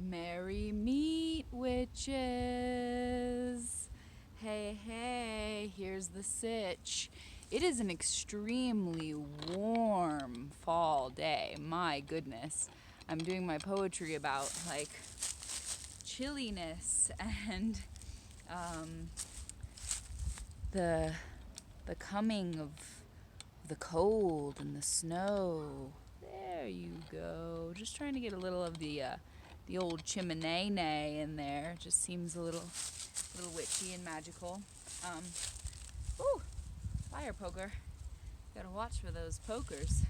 Merry meet witches. Hey, hey, here's the sitch. It is an extremely warm fall day. My goodness. I'm doing my poetry about like chilliness and the coming of the cold and the snow. There you go. Just trying to get a little of the old chimney in there. Just seems a little witchy and magical. Ooh, fire poker. Gotta watch for those pokers.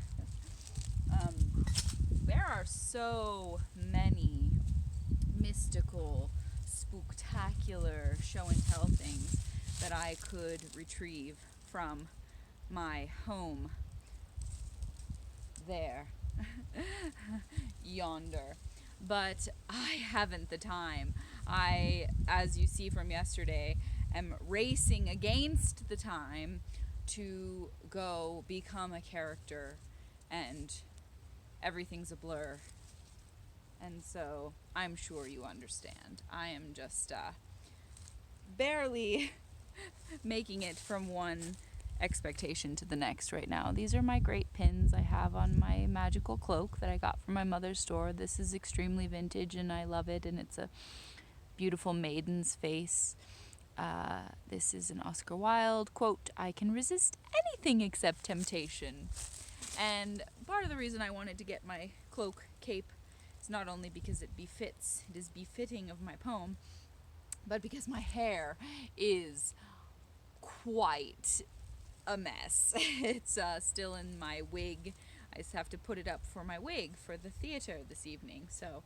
There are so many mystical, spooktacular show and tell things that I could retrieve from my home there, yonder. But I haven't the time. I, as you see from yesterday, am racing against the time to go become a character, and everything's a blur. And so I'm sure you understand. I am just barely making it from one expectation to the next right now. These are my great pins I have on my magical cloak that I got from my mother's store. This is extremely vintage and I love it, and it's a beautiful maiden's face. This is an Oscar Wilde quote, "I can resist anything except temptation." And part of the reason I wanted to get my cloak cape is not only because it is befitting of my poem, but because my hair is quite a mess. It's still in my wig. I just have to put it up for my wig for the theater this evening. So,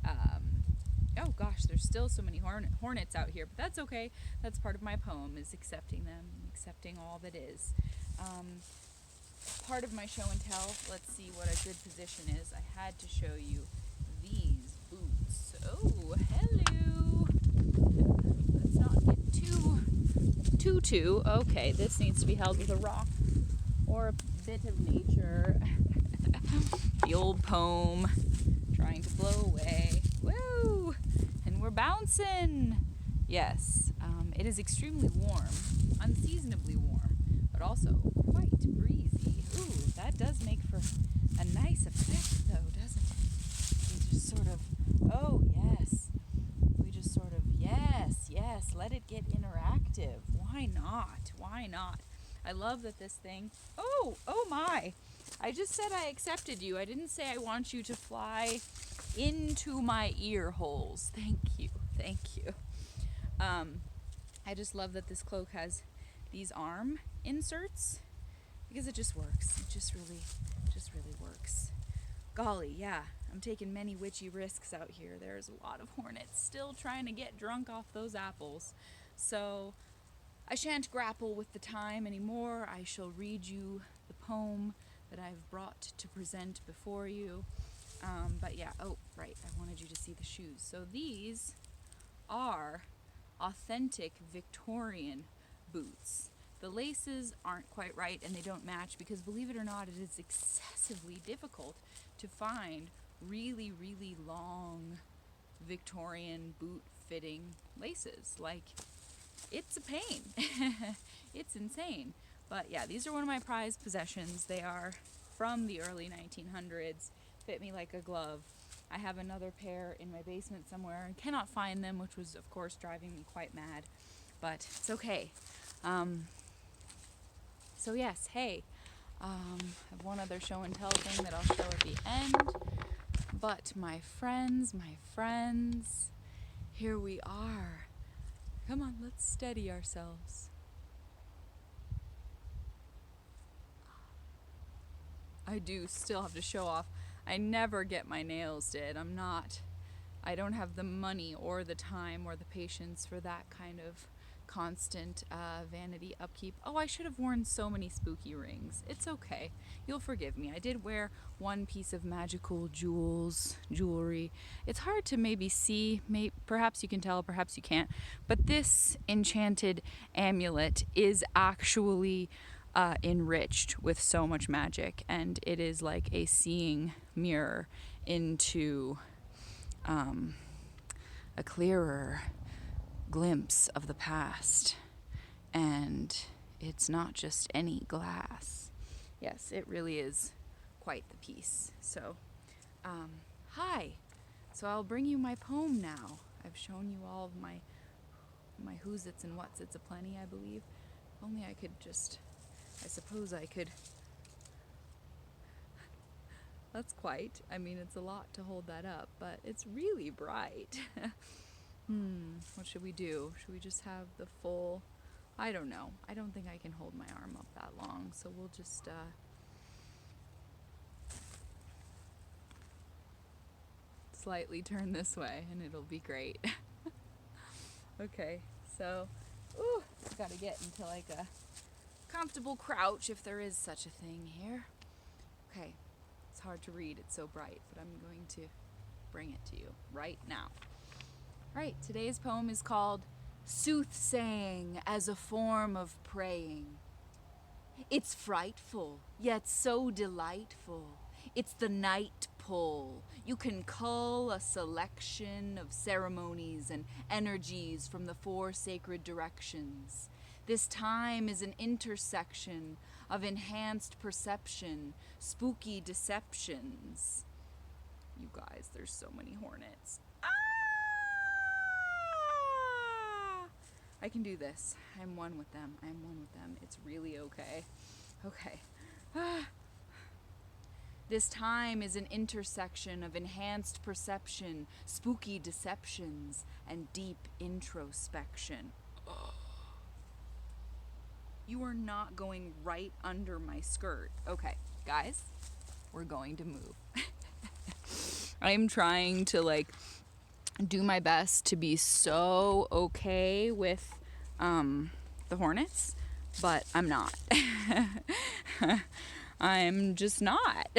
oh gosh, there's still so many hornets out here, but that's okay. That's part of my poem, is accepting them, accepting all that is. Part of my show and tell, let's see what a good position is. I had to show you these boots. Oh, hello. Let's not get too. Okay, this needs to be held with a rock or a bit of nature. The old poem trying to blow away. Woo! And we're bouncing. Yes, it is extremely warm, unseasonably warm, but also quite breezy. Ooh, that does make for a nice effect, though, doesn't it? We just sort of, oh yes. We just sort of, yes, let it get interactive. Why not? I love that this thing, oh my. I just said I accepted you. I didn't say I want you to fly into my ear holes. Thank you. I just love that this cloak has these arm inserts, because it just works. It just really works. Golly, yeah, I'm taking many witchy risks out here. There's a lot of hornets still trying to get drunk off those apples. So I shan't grapple with the time anymore. I shall read you the poem that I've brought to present before you. But yeah, oh, right, I wanted you to see the shoes. So these are authentic Victorian boots. The laces aren't quite right and they don't match because, believe it or not, it is excessively difficult to find really, really long Victorian boot fitting laces. Like, it's a pain. It's insane. But yeah, these are one of my prized possessions. They are from the early 1900s, fit me like a glove. I have another pair in my basement somewhere and cannot find them, which was, of course, driving me quite mad. But it's okay. So yes, hey, I have one other show and tell thing that I'll show at the end. But my friends, here we are. Come on, let's steady ourselves. I do still have to show off. I never get my nails did. I don't have the money or the time or the patience for that kind of constant vanity upkeep. Oh, I should have worn so many spooky rings. It's okay. You'll forgive me. I did wear one piece of magical jewelry. It's hard to maybe see. Perhaps you can tell, perhaps you can't. But this enchanted amulet is actually enriched with so much magic, and it is like a seeing mirror into a clearer glimpse of the past. And it's not just any glass. Yes, it really is quite the piece. So, hi. So I'll bring you my poem now. I've shown you all of my who's its and what's its aplenty, I believe. If only I could just, I suppose I could. That's quite, I mean, it's a lot to hold that up, but it's really bright. What should we do? Should we just have the full, I don't know. I don't think I can hold my arm up that long, so we'll just, slightly turn this way and it'll be great. Okay, so, I gotta get into like a comfortable crouch if there is such a thing here. Okay, it's hard to read, it's so bright, but I'm going to bring it to you right now. Right, today's poem is called Soothsaying as a Form of Praying. It's frightful, yet so delightful. It's the night pull. You can cull a selection of ceremonies and energies from the four sacred directions. This time is an intersection of enhanced perception, spooky deceptions. You guys, there's so many hornets. I can do this. I'm one with them. It's really okay. Okay. This time is an intersection of enhanced perception, spooky deceptions, and deep introspection. You are not going right under my skirt. Okay, guys, we're going to move. I'm trying to do my best to be so okay with the hornets, but I'm not. I'm just not.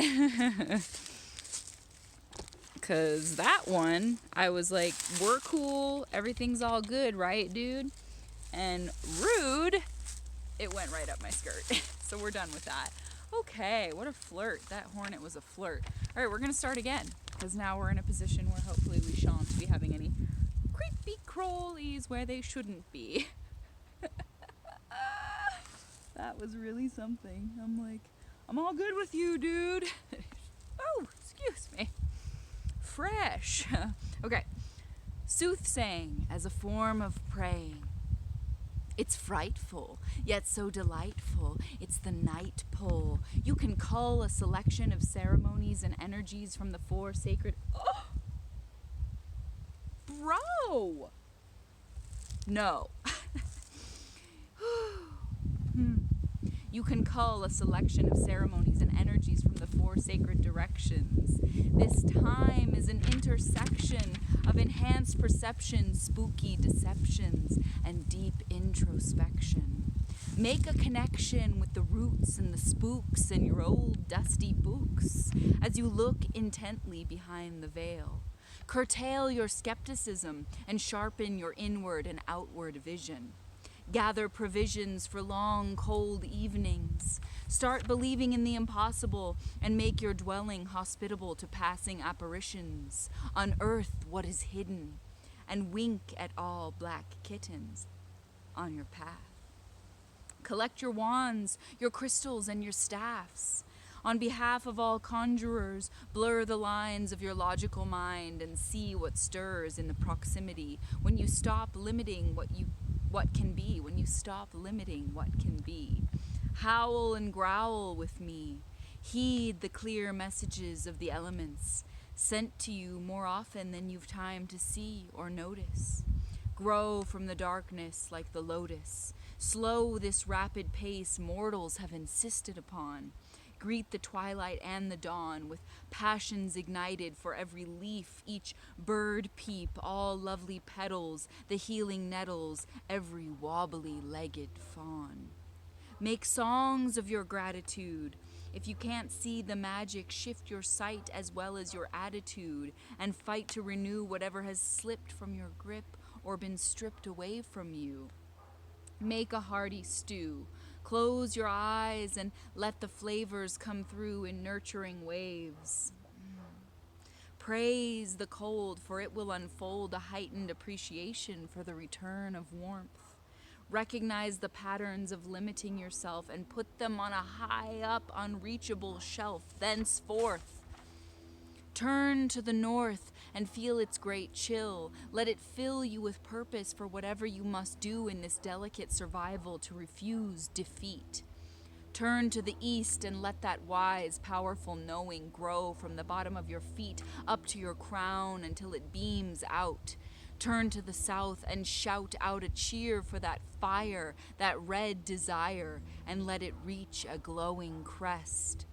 Because that one, I was like, we're cool, everything's all good, right, dude? And rude, it went right up my skirt. So we're done with that. Okay, what a flirt. That hornet was a flirt. All right, we're going to start again, because now we're in a position where hopefully we shan't be having any creepy crawlies where they shouldn't be. That was really something. I'm like, I'm all good with you, dude. Oh, excuse me. Fresh. Okay. Soothsaying as a form of praying. It's frightful, yet so delightful. It's the night pull. You can cull a selection of ceremonies and energies from the four sacred... Oh! Bro! No. You can cull a selection of ceremonies and energies from the four sacred directions. This time is an intersection of enhanced perception, spooky deceptions, and deep introspection. Make a connection with the roots and the spooks in your old dusty books as you look intently behind the veil. Curtail your skepticism and sharpen your inward and outward vision. Gather provisions for long, cold evenings. Start believing in the impossible and make your dwelling hospitable to passing apparitions. Unearth what is hidden and wink at all black kittens on your path. Collect your wands, your crystals, and your staffs. On behalf of all conjurers, blur the lines of your logical mind and see what stirs in the proximity when you stop limiting what can be, when you stop limiting what can be. Howl and growl with me. Heed the clear messages of the elements, sent to you more often than you've time to see or notice. Grow from the darkness like the lotus. Slow this rapid pace mortals have insisted upon. Greet the twilight and the dawn with passions ignited for every leaf, each bird peep, all lovely petals, the healing nettles, every wobbly-legged fawn. Make songs of your gratitude. If you can't see the magic, shift your sight as well as your attitude and fight to renew whatever has slipped from your grip or been stripped away from you. Make a hearty stew. Close your eyes and let the flavors come through in nurturing waves. Praise the cold, for it will unfold a heightened appreciation for the return of warmth. Recognize the patterns of limiting yourself and put them on a high up, unreachable shelf thenceforth. Turn to the north and feel its great chill. Let it fill you with purpose for whatever you must do in this delicate survival to refuse defeat. Turn to the east and let that wise, powerful knowing grow from the bottom of your feet up to your crown until it beams out. Turn to the south and shout out a cheer for that fire, that red desire, and let it reach a glowing crest.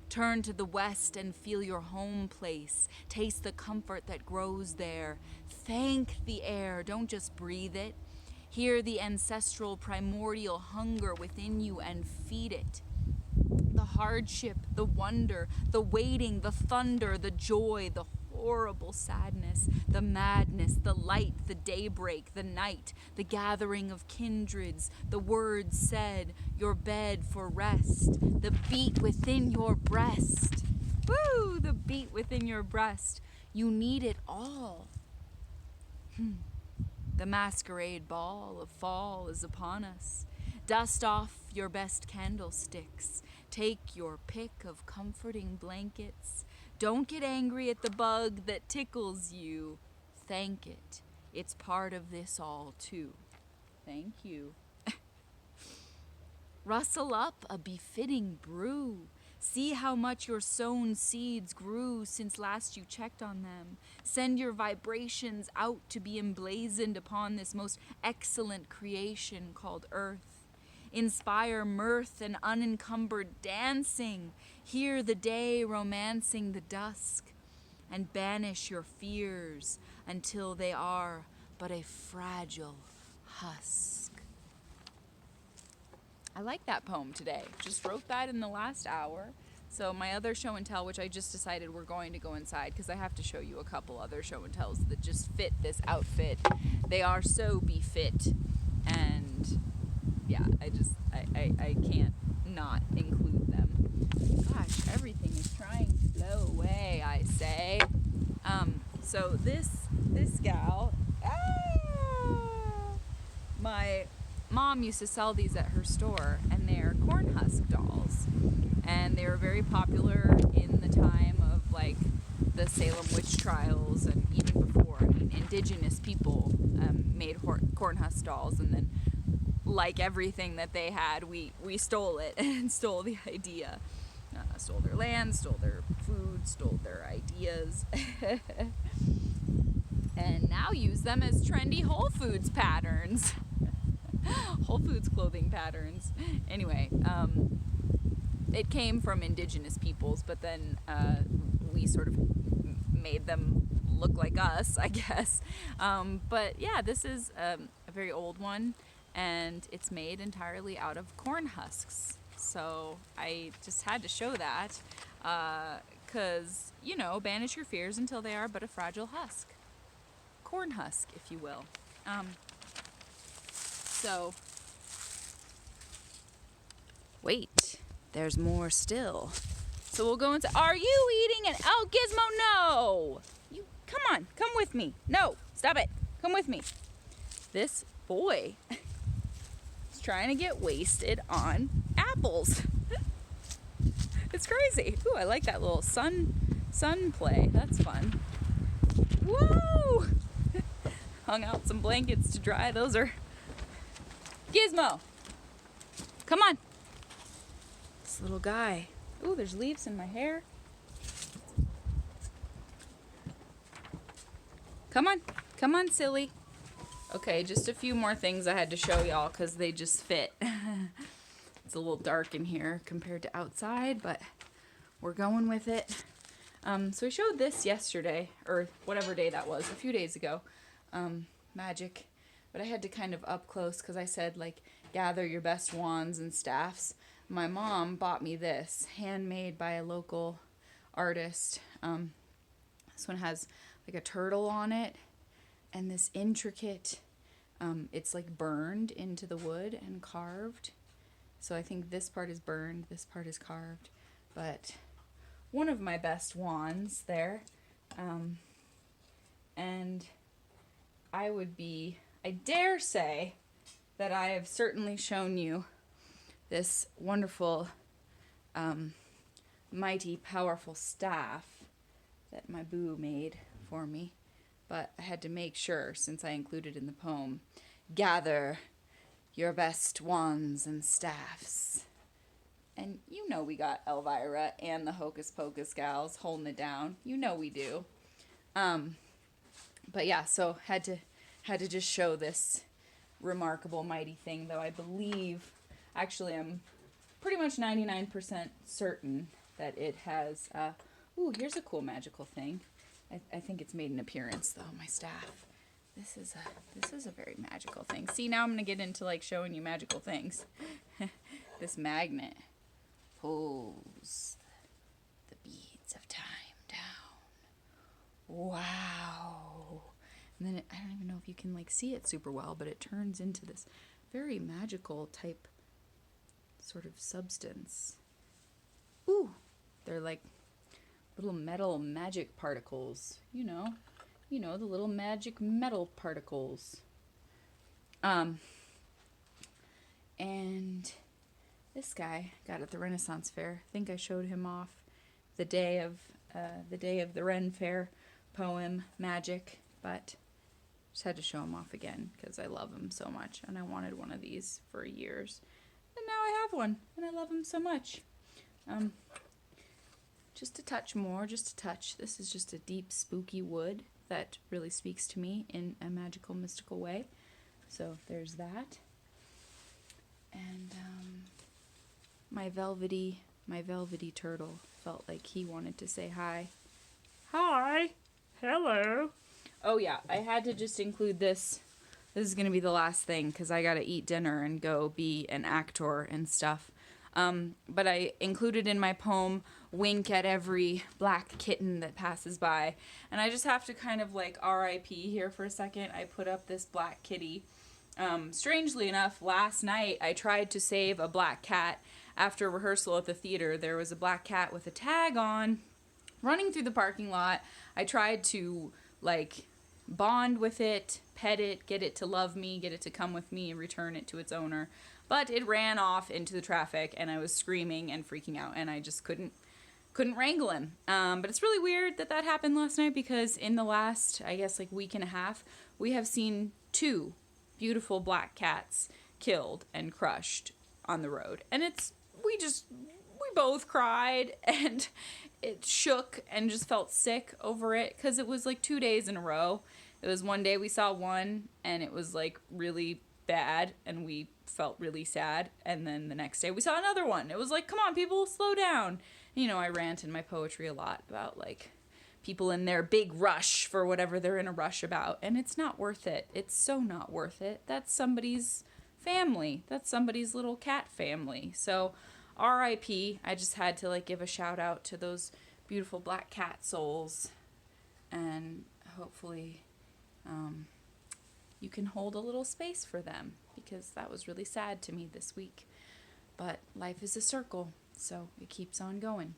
Turn to the west and feel your home place. Taste the comfort that grows there. Thank the air, don't just breathe it. Hear the ancestral primordial hunger within you and feed it. The hardship, the wonder, the waiting, the thunder, the joy, the horrible sadness, the madness, the light, the daybreak, the night, the gathering of kindreds, the words said, your bed for rest, the beat within your breast. Woo! The beat within your breast. You need it all. The masquerade ball of fall is upon us. Dust off your best candlesticks. Take your pick of comforting blankets. Don't get angry at the bug that tickles you. Thank it. It's part of this all, too. Thank you. Rustle up a befitting brew. See how much your sown seeds grew since last you checked on them. Send your vibrations out to be emblazoned upon this most excellent creation called Earth. Inspire mirth and unencumbered dancing. Hear the day romancing the dusk. And banish your fears until they are but a fragile husk. I like that poem today. Just wrote that in the last hour. So my other show and tell, which I just decided we're going to go inside because I have to show you a couple other show and tells that just fit this outfit. They are so befit, and yeah, I can't not include them. Gosh, everything is trying to blow away, I say. So this gal, my mom used to sell these at her store, and they're corn husk dolls, and they were very popular in the time of like the Salem witch trials, and even before. I mean, indigenous people made corn husk dolls, and then like everything that they had, we stole it and stole the idea. Stole their land, stole their food, stole their ideas, and now use them as trendy Whole Foods patterns. Whole Foods clothing patterns. Anyway, it came from indigenous peoples, but then we sort of made them look like us, I guess. But yeah, this is a very old one, and it's made entirely out of corn husks. So I just had to show that, because, you know, banish your fears until they are but a fragile husk. Corn husk, if you will. So, wait, there's more still. So we'll go into, are you eating an, oh, Gizmo, no! You, come on, come with me. No, stop it, come with me. This boy is trying to get wasted on apples. It's crazy. Ooh, I like that little sun play. That's fun. Whoa! Hung out some blankets to dry. Those are... Gizmo! Come on! This little guy. Ooh, there's leaves in my hair. Come on. Come on, silly. Okay, just a few more things I had to show y'all because they just fit. It's a little dark in here compared to outside, but we're going with it. So I showed this yesterday, or whatever day that was, a few days ago. Magic. But I had to kind of up close because I said, like, gather your best wands and staffs. My mom bought me this, handmade by a local artist. This one has, like, a turtle on it, and this intricate, it's, like, burned into the wood and carved. So I think this part is burned, this part is carved. But one of my best wands there, And I dare say that I have certainly shown you this wonderful, mighty, powerful staff that my boo made for me. But I had to make sure, since I included in the poem, gather your best wands and staffs. And you know we got Elvira and the Hocus Pocus gals holding it down. You know we do. But yeah, so had to just show this remarkable, mighty thing, though I believe, actually I'm pretty much 99% certain that it has, ooh, here's a cool magical thing. I think it's made an appearance, though, my staff. This is a very magical thing. See, now I'm going to get into, like, showing you magical things. This magnet pulls the beads of time down. Wow. And then I don't even know if you can, like, see it super well, but it turns into this very magical type sort of substance. Ooh, they're like little metal magic particles, you know, the little magic metal particles. And this guy got at the Renaissance Fair. I think I showed him off the day of the Ren Fair poem magic, but just had to show him off again because I love him so much, and I wanted one of these for years, and now I have one, and I love him so much. Just a touch more, just a touch. This is just a deep, spooky wood that really speaks to me in a magical, mystical way. So there's that. And my velvety turtle felt like he wanted to say hi. Hi. Hello. Oh yeah, I had to just include this. This is going to be the last thing because I got to eat dinner and go be an actor and stuff. But I included in my poem, wink at every black kitten that passes by. And I just have to kind of like RIP here for a second. I put up this black kitty. Strangely enough, last night I tried to save a black cat. After rehearsal at the theater, there was a black cat with a tag on running through the parking lot. I tried to like bond with it, pet it, get it to love me, get it to come with me and return it to its owner. But it ran off into the traffic, and I was screaming and freaking out, and I just couldn't wrangle him. But it's really weird that happened last night because in the last, I guess, like week and a half, we have seen 2 beautiful black cats killed and crushed on the road. And we both cried, and it shook and just felt sick over it because it was like 2 days in a row. It was one day we saw one, and it was like really bad, and we felt really sad, and then the next day we saw another one. It was like, come on people, slow down. You know, I rant in my poetry a lot about like people in their big rush for whatever they're in a rush about, and it's not worth it. It's so not worth it. That's somebody's family. That's somebody's little cat family. So RIP. I just had to like give a shout out to those beautiful black cat souls, and hopefully you can hold a little space for them, because that was really sad to me this week. But life is a circle, so it keeps on going.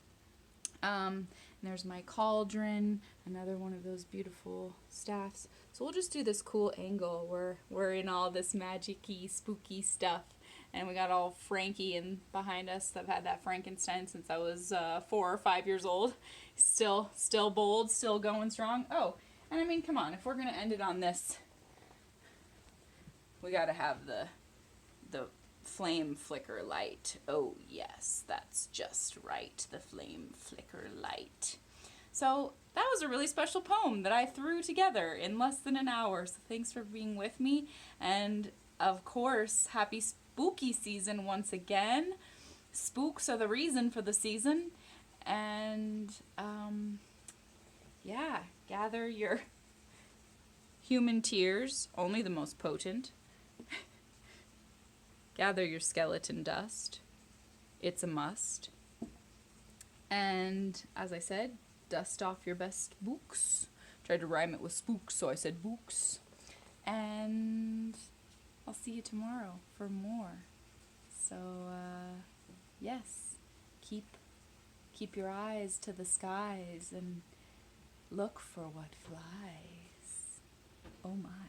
And there's my cauldron, another one of those beautiful staffs. So we'll just do this cool angle where we're in all this magic-y, spooky stuff. And we got all Frankie in behind us. I've had that Frankenstein since I was 4 or 5 years old. Still bold, still going strong. Oh, and I mean, come on, if we're going to end it on this, we got to have the flame flicker light. Oh yes, that's just right, the flame flicker light. So that was a really special poem that I threw together in less than an hour. So thanks for being with me, and of course, happy spooky season once again. Spooks are the reason for the season, and yeah, gather your human tears, only the most potent. Gather your skeleton dust. It's a must. And as I said, dust off your best books. Tried to rhyme it with spooks, so I said books. And I'll see you tomorrow for more. So, yes, keep your eyes to the skies and Look for what flies. Oh my.